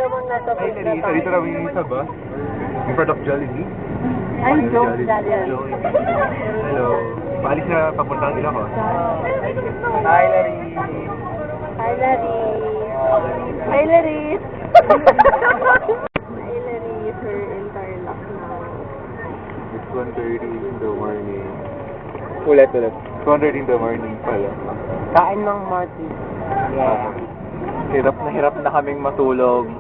bang nasa Ay, bus na Larissa, dito tayo? kami sa bus. In front of Jollibee. Ay, joke Jollibee. yan. Hello. Paalis na papuntang nila ko. Hi, Larry. Hi, Larry. Hi, Larry. Hi, Larry. Sir Interlock now. It's 1:30 in the morning. Ulit. 2:30 in the morning pala. Kain ng Marty. Yeah. Hirap na kaming matulog.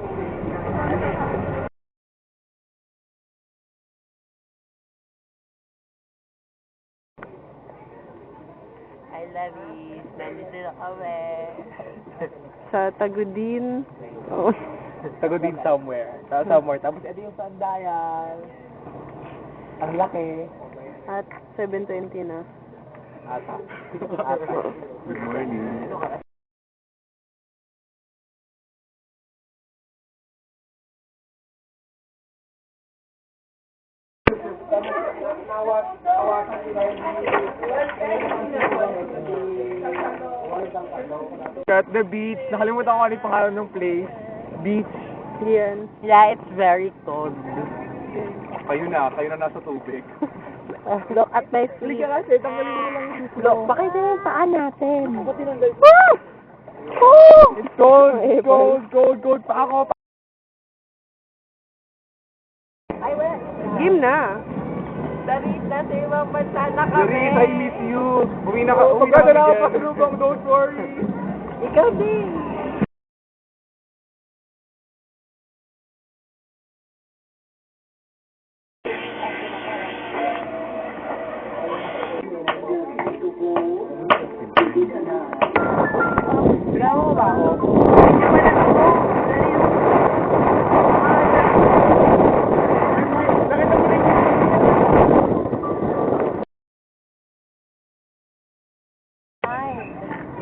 Hi, Larry. Nandito na kami. Sa Tagudin. Oh. Tago din somewhere. Tapos ito yung sandayan. Ang laki. At 7:20 na. Ata. Good morning. At the beach. Nakalimutan ko ano yung pangalan ng place. Beach. Yan. Yeah, it's very cold. Kayo na nasa tubig. Look at my feet. Halika kasi, tanggalin mo lang yung Look, pakita yung paa natin. It's cold. Pa ako. Game na. Larissa, sa ibang bansa na kami. Larissa, I miss you. Uwi na Pagkada na ako dyan. pasalubong, don't worry. Ikaw din. Pinama mo ba ako? Nakita mo na yung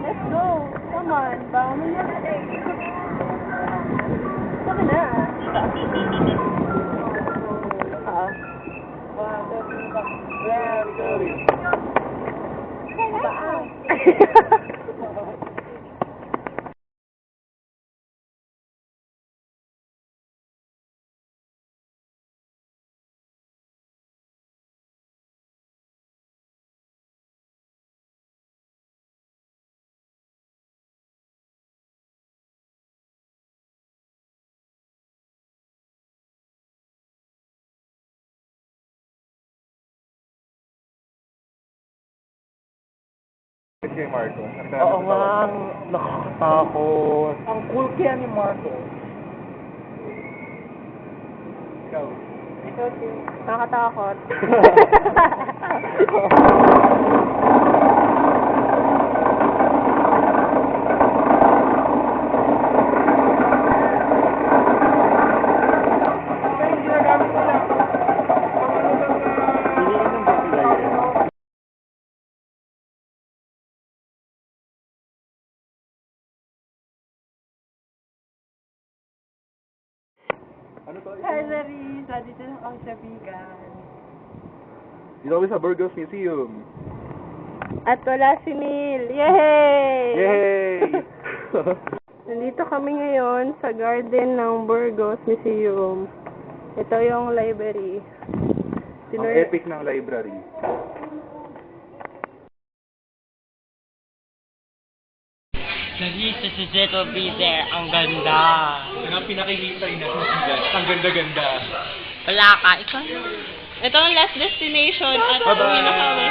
Let's go. Come on. Bangon mo na. Saka na. Kay Marco. Oo nga, nakakatakot. Ang cool kaya ni Marco. Ikaw. Nakakatakot. Hi, Larissa. Dito na kami sa Bigan. Dito kami sa Burgos Museum. At wala si Neil. Yay! Yay! Nandito kami ngayon sa garden ng Burgos Museum. Ito yung library. Ang epic ng library. Larissa, si Jet will be there. Ang ganda. Yan ang pinakikita na ang ganda-ganda. Wala ka. Ito ang last destination at uwi na kami.